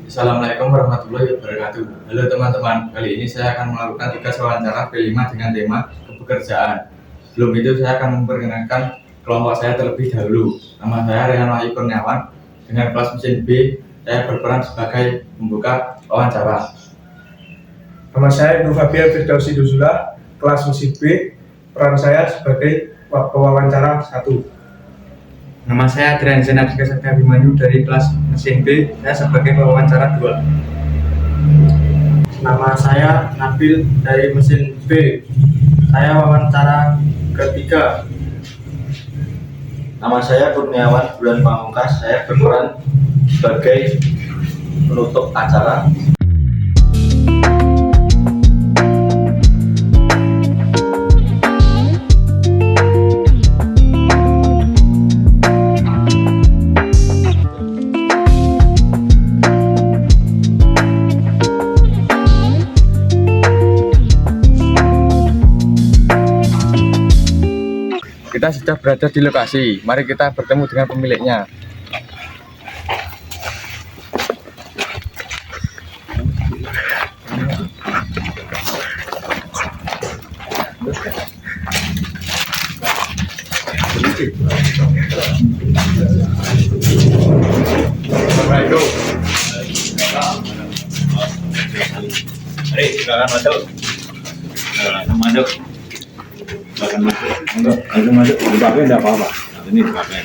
Assalamualaikum warahmatullahi wabarakatuh. Halo teman-teman, kali ini saya akan melakukan 3 wawancara P5 dengan tema kepekerjaan. Sebelum itu saya akan memperkenalkan kelompok saya terlebih dahulu. Nama saya Rehan Wahyu Kurniawan. Dengan kelas mesin B, saya berperan sebagai pembuka wawancara. Nama saya Nur Fabian Firdausi Duzula, kelas mesin B. Peran saya sebagai pewawancara 1. Nama saya Adrian Zainab Sekasada Abimanyu dari kelas mesin B, saya sebagai pewawancara 2. Nama saya Nabil dari mesin B, saya wawancara ketiga. Nama saya Kurniawan Bulan Pamungkas, saya berperan sebagai penutup acara. Kita sudah berada di lokasi, mari kita bertemu dengan pemiliknya. Assalamualaikum. Mari, silakan masuk. Silakan masuk. Silakan masuk. Langsung masuk. Dipakai enggak apa-apa. Ini dipakai.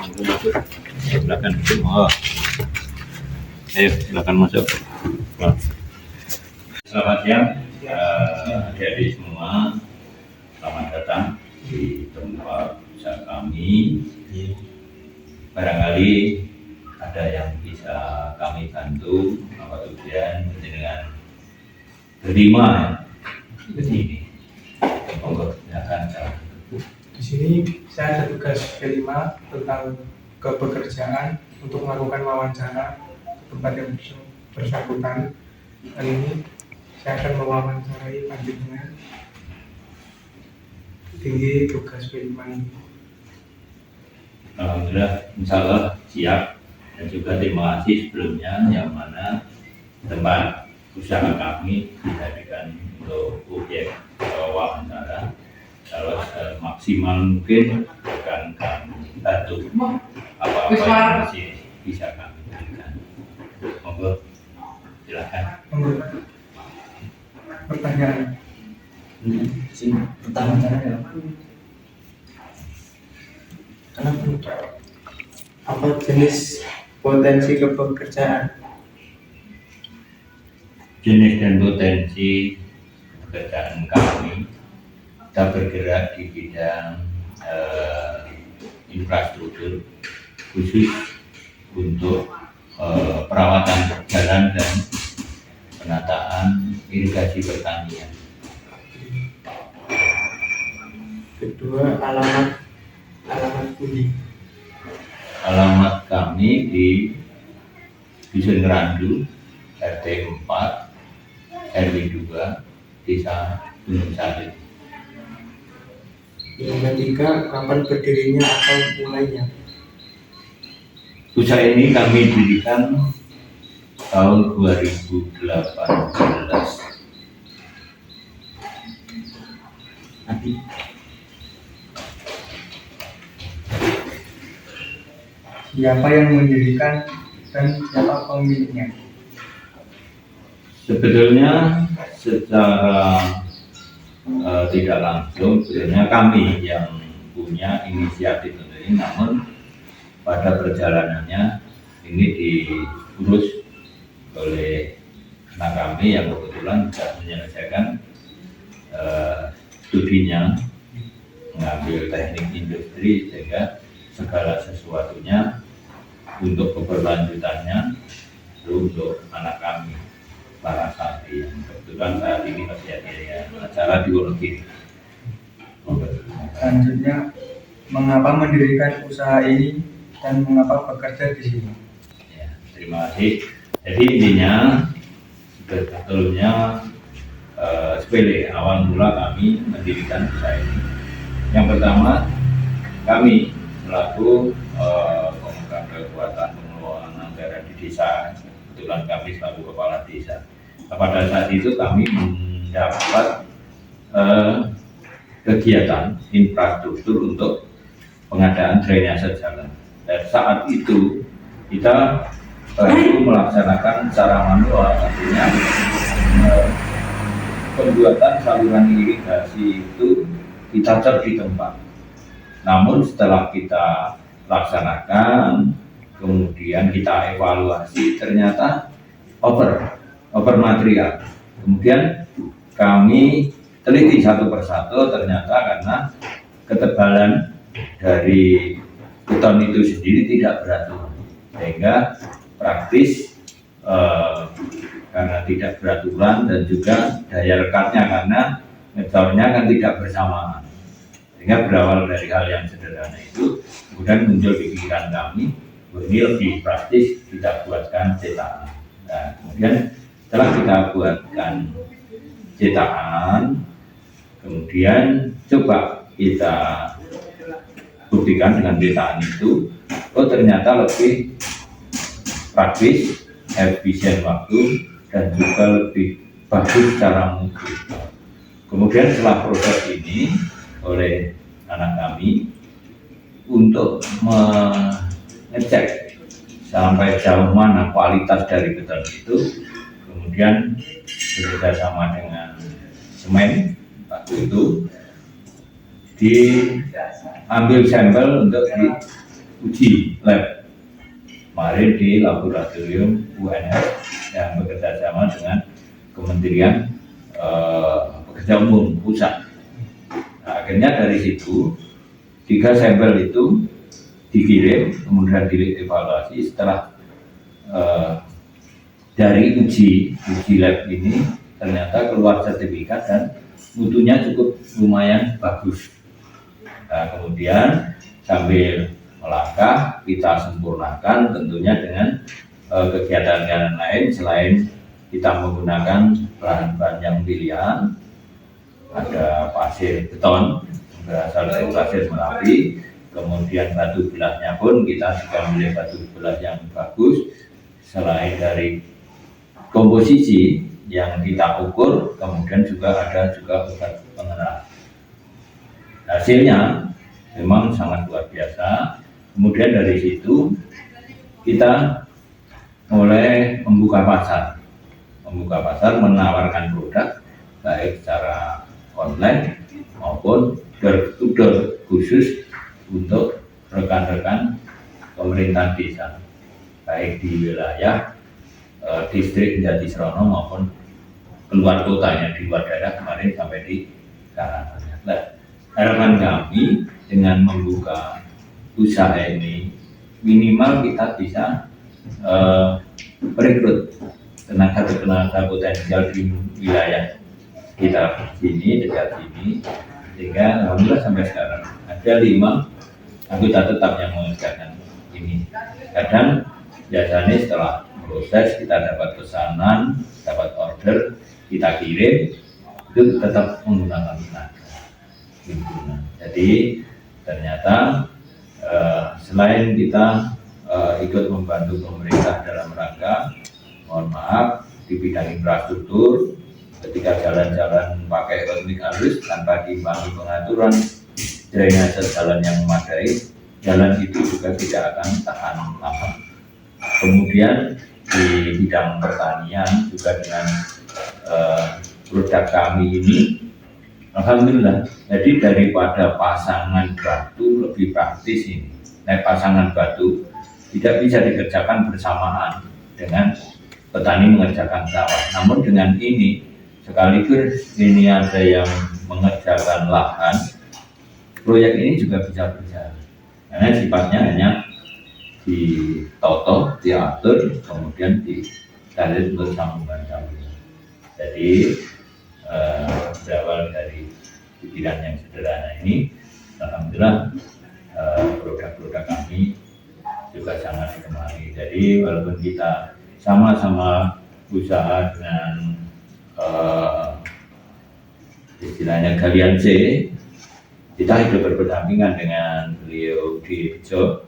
Langsung masuk. Silakan masuk. Oh. Ayo, silakan masuk. Selamat siang, adik-adik semua. Selamat datang di tempat usaha kami. Barangkali ada yang bisa kami bantu, apa tujuan dengan terima ya. Ini monggo silakan. Di sini saya ada tugas P5 tentang kepekerjaan untuk melakukan wawancara ke tempat yang bersangkutan. Kali ini saya akan mewawancarai lanjutnya tinggi tugas P5 ini. Alhamdulillah, insya Allah siap, dan juga terima kasih sebelumnya yang mana tempat usaha kami dijadikan untuk objek wawancara. Kalau maksimal mungkin akan kami bantu apa-apa yang masih bisa kami berikan. Monggo, silakan. Pertanyaan. Pertama caranya Apa jenis potensi kepekerjaan? Jenis dan potensi pekerjaan kami, kita bergerak di bidang infrastruktur khusus untuk perawatan jalan dan penataan irigasi pertanian. Kedua, alamat budi. Alamat kami di Dusun Randu, RT 4, RW 2, Desa Gunung Sari. Yang ketiga, kapan berdirinya atau mulainya? Usaha ini kami dirikan tahun 2018. Siapa yang mendirikan dan siapa pemiliknya? Sebetulnya secara tidak langsung sebenarnya kami yang punya inisiatif untuk ini, namun pada perjalanannya ini diurus oleh anak kami yang kebetulan sudah menyelesaikan studinya, mengambil teknik industri, sehingga segala sesuatunya untuk keberlanjutannya itu untuk anak kami para santri yang kebetulan saat ini masih ada acara di Wonogiri. Selanjutnya, mengapa mendirikan usaha ini dan mengapa bekerja di sini? Ya, terima kasih. Jadi intinya sebetulnya sepele, awal mula kami mendirikan usaha ini. Yang pertama, kami selaku pemegang kekuatan pengelolaan anggaran di desa kebetulan kami selaku kepala desa. Nah, pada saat itu kami mendapat kegiatan infrastruktur untuk pengadaan drainase jalan. Dan saat itu kita baru melaksanakan secara manual, artinya pembuatan saluran irigasi itu kita cor di tempat. Namun setelah kita laksanakan, kemudian kita evaluasi, ternyata over material. Kemudian kami teliti satu persatu, ternyata karena ketebalan dari beton itu sendiri tidak beraturan, sehingga praktis karena tidak beraturan dan juga daya rekatnya karena ngecornya kan tidak bersamaan, sehingga berawal dari hal yang sederhana itu kemudian muncul di pikiran kami, ini lebih praktis kita buatkan cetakan. Nah, kemudian setelah kita buatkan cetakan, kemudian coba kita buktikan dengan cetakan itu, oh ternyata lebih praktis, efisien waktu, dan juga lebih bagus secara mutu. Kemudian setelah proses ini oleh anak kami untuk mengecek sampai jauh mana kualitas dari beton itu, kemudian bekerjasama dengan semen waktu itu diambil sampel untuk diuji lab kemarin di laboratorium UNS yang bekerja sama dengan Kementerian Pekerjaan Umum Pusat. Nah, akhirnya dari situ 3 sampel itu dikirim, kemudian dievaluasi. Setelah dari uji lab ini ternyata keluar sertifikat dan mutunya cukup lumayan bagus. Nah, kemudian sambil melangkah kita sempurnakan tentunya dengan kegiatan lain selain kita menggunakan bahan-bahan yang pilihan. Ada pasir beton berasal dari pasir Merapi, kemudian batu belasnya pun kita juga memilih batu belas yang bagus. Selain dari komposisi yang kita ukur, kemudian juga ada obat pengeras. Hasilnya memang sangat luar biasa. Kemudian dari situ kita mulai membuka pasar, menawarkan produk baik secara online maupun door to door khusus untuk rekan-rekan pemerintah desa, baik di wilayah distrik Jatisrono maupun keluar kotanya, di luar daerah kemarin sampai di Karanganyar. Nah, harapan kami dengan membuka usaha ini minimal kita bisa merekrut tenaga potensial di wilayah kita sini, dekat sini, sehingga alhamdulillah sampai sekarang ada 5 anggota tetap yang mengerjakan ini. Kadang biasanya setelah proses kita dapat pesanan, dapat order, kita kirim, itu tetap menggunakan tenaga. Jadi ternyata selain kita ikut membantu pemerintah dalam rangka, mohon maaf, di bidang infrastruktur, ketika jalan-jalan pakai teknik halus tanpa diimbangi pengaturan drainase jalan yang memadai, jalan itu juga tidak akan tahan lama. Kemudian di bidang pertanian juga dengan produk kami ini, alhamdulillah, jadi daripada pasangan batu lebih praktis ini. Nah, pasangan batu tidak bisa dikerjakan bersamaan dengan petani mengerjakan sawah. Namun dengan ini, sekaligus ini ada yang mengerjakan lahan, proyek ini juga bisa berjalan. Karena sifatnya hanya ditoto, diatur, kemudian ditarik untuk sambungan-sambungan. Jadi berawal dari pikiran yang sederhana ini, alhamdulillah produk-produk kami juga sangat digemari. Jadi walaupun kita sama-sama usaha dengan istilahnya galian C, kita hidup berdampingan dengan beliau di Bejo,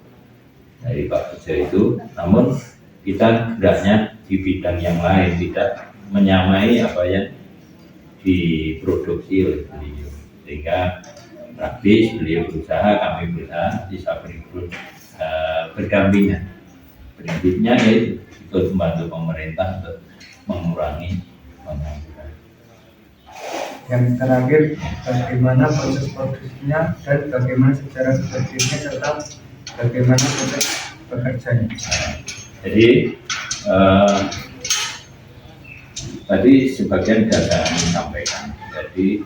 dari Pak Bejo itu, namun kita hendaknya di bidang yang lain, tidak menyamai apa yang diproduksi oleh beliau, sehingga praktis beliau berusaha, kami berusaha bisa berdampingan. Prinsipnya itu ikut membantu pemerintah untuk mengurangi pengangguran. Yang terakhir, bagaimana proses produksinya dan bagaimana sejarah berdirinya serta bagaimana proses bekerjanya. Jadi tadi sebagian sudah saya sampaikan. Jadi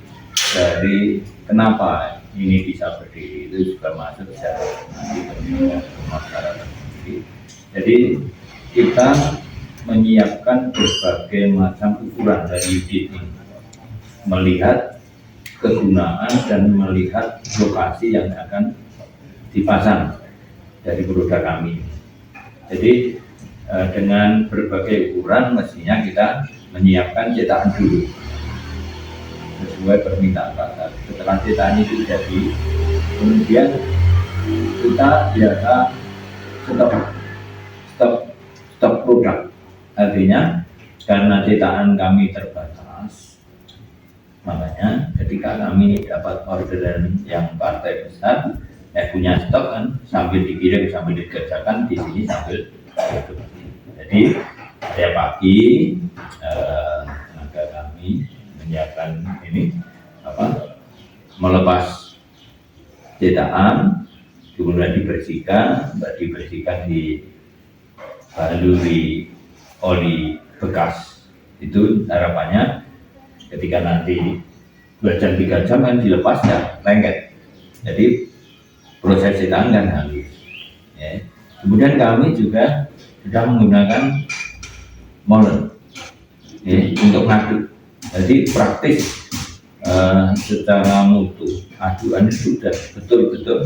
dari kenapa ini bisa berdiri itu juga masuk secara nanti pendidikan masyarakat sendiri. Jadi kita menyiapkan berbagai macam ukuran dari unit ini, melihat kegunaan dan melihat lokasi yang akan dipasang dari produk kami. Jadi dengan berbagai ukuran mestinya kita menyiapkan cetakan dulu sesuai permintaan pasar. Setelah cetakan itu jadi, kemudian kita biasa stok produk. Artinya karena cetakan kami terbatas, makanya ketika kami dapat orderan yang partai besar, punya stok kan sambil dikirim sambil dikerjakan di sini sambil produksi. Jadi setiap pagi tenaga kami menyiapkan ini melepas cetakan, kemudian dibersihkan dibaluri oli bekas. Itu harapannya ketika nanti 2 jam 3 jam kan dilepas ya lengket. Jadi proses cetakan kan halus. Ya. Kemudian kami juga sudah menggunakan molen untuk ngaduk. Jadi praktis secara mutu aduan itu sudah betul-betul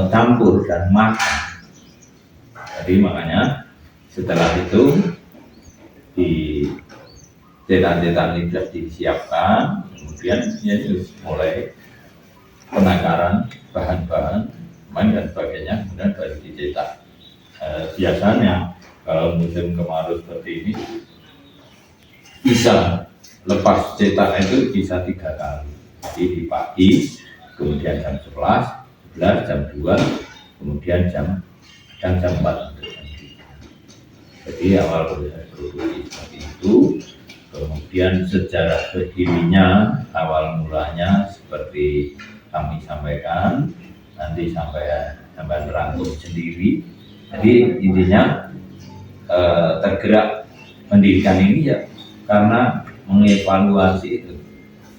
campur dan makan. Jadi makanya setelah itu di cetak-cetak sudah disiapkan, kemudian mulai penakaran bahan-bahan dan sebagainya, kemudian baru dicetak. Biasanya kalau musim kemarau seperti ini bisa lepas cetak itu bisa 3 kali. Jadi di pagi, kemudian jam 11, jam 2, kemudian jam 4 untuk jam 3. Jadi awal proses produksi seperti itu. Kemudian sejarah berdirinya awal mulanya seperti kami sampaikan, nanti sampai merangkum sendiri. Jadi intinya tergerak mendirikan ini ya karena mengevaluasi itu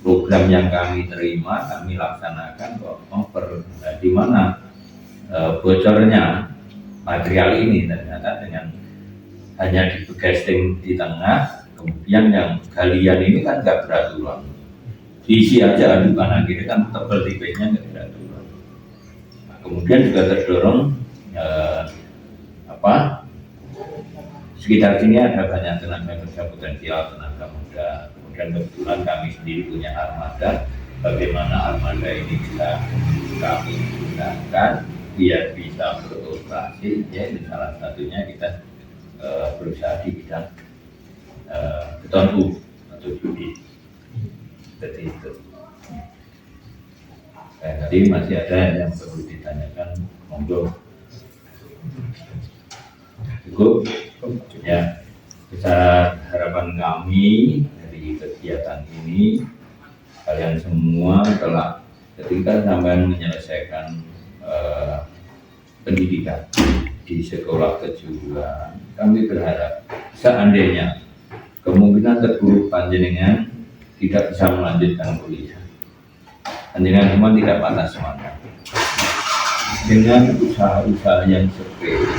program yang kami terima, kami laksanakan kok di mana bocornya material ini ternyata dengan hanya di casting di tengah, kemudian yang galian ini kan nggak beraturan, diisi aja adukan akhirnya kan tebal tipisnya nggak beraturan. Nah, kemudian juga terdorong sekitar sini ada banyak tenaga kerja potensial, tenaga muda. Kemudian kebetulan kami sendiri punya armada. Bagaimana armada ini bisa kami gunakan biar bisa beroperasi? Ya, salah satunya kita berusaha di bidang beton atau judi. Seperti itu. Tadi masih ada yang perlu ditanyakan, monggo. Cukup ya. Besar harapan kami dari kegiatan ini, kalian semua telah ketika sampai menyelesaikan pendidikan di sekolah kejuruan, kami berharap seandainya kemungkinan terburuk panjenengan tidak bisa melanjutkan kuliah, panjenengan semua tidak patah semangat dengan usaha-usaha yang sepele.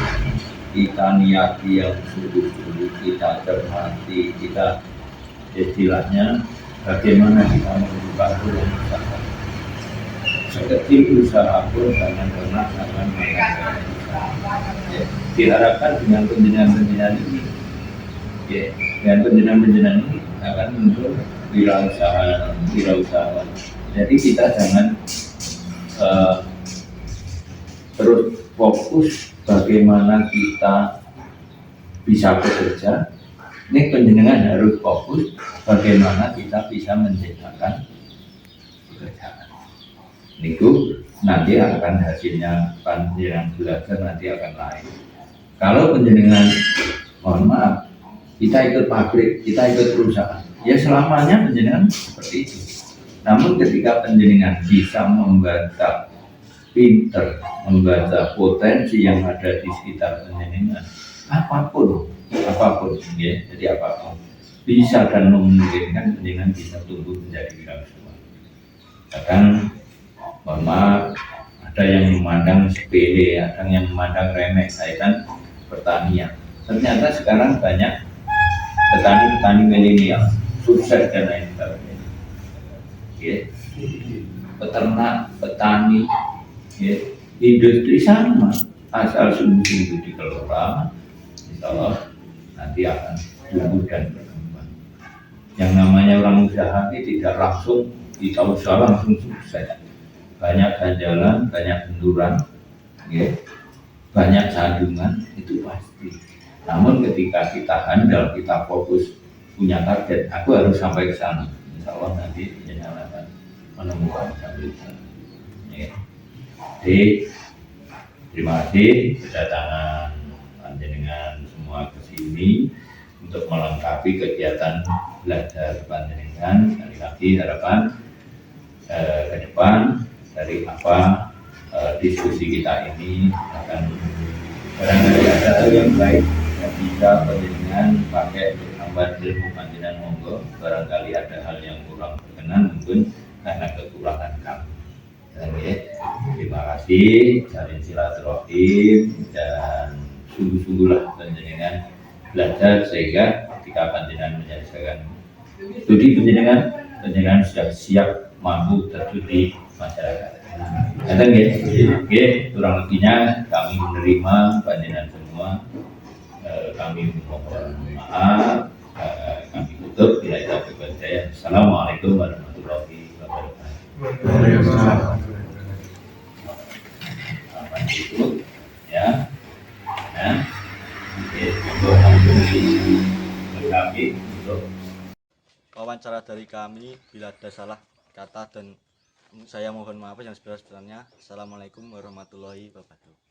Kita niati yang sungguh-sungguh, kita cermati, kita istilahnya bagaimana kita membuka peluang usaha. Sekecil usaha pun jangan pernah akan mengatakan. Diharapkan dengan penjenengan-penjenengan ini, dengan penjenengan-penjenengan ini akan muncul wirausaha. Jadi kita jangan terus fokus bagaimana kita bisa bekerja, ini penjenengan harus fokus bagaimana kita bisa menciptakan pekerjaan. Niku nanti akan hasilnya panjenengan belajar nanti akan lain. Kalau penjenengan, mohon maaf, kita ikut pabrik, kita ikut perusahaan, ya selamanya penjenengan seperti itu. Namun ketika penjenengan bisa membaca pinter, membaca potensi yang ada di sekitar penjenengan, apapun, ya, jadi apapun bisa dan memungkinkan penjenengan bisa tumbuh menjadi wirausaha. Bahkan, mohon maaf, ada yang memandang sepele, ada yang memandang remeh kaitan pertanian. Ternyata sekarang banyak petani-petani milenial sukses dan lain sebagainya. Ya. Peternak, petani, ya. Industri sama, asal sungguh-sungguh dikelola, insya Allah nanti akan tumbuh dan berkembang. Yang namanya orang usaha ini tidak langsung kita usaha langsung sukses. Banyak ganjalan, banyak benturan, ya. Banyak sandungan, itu pasti. Namun ketika kita handal, kita fokus, punya target, aku harus sampai ke sana. Insya Allah nanti jenengan akan menemukan sambutan. Ya. Jadi terima kasih kedatangan panjenengan semua ke sini untuk melengkapi kegiatan belajar panjenengan. Sekali lagi harapan ke depan dari apa diskusi kita ini akan barangkali ada hal yang baik yang bisa panjenengan pakai untuk tambah ilmu panjenengan, monggo. Barangkali ada hal yang kurang berkenan mungkin karena kekurangan kami. Dan ya, terima kasih, saling silaturahim dan sungguh-sungguhlah panjenengan belajar sehingga ketika panjenengan menyelesaikan studi panjenengan sudah siap mampu terjun di masyarakat. Datang ya, oke, kurang lebihnya kami menerima panjenengan semua. Kami mohon maaf, kami tutup. Bila itu saya. Assalamualaikum warahmatullahi wabarakatuh. Itu ya, untuk kami untuk Wawancara dari kami, bila ada salah kata dan saya mohon maaf yang sebenarnya. Assalamualaikum warahmatullahi wabarakatuh.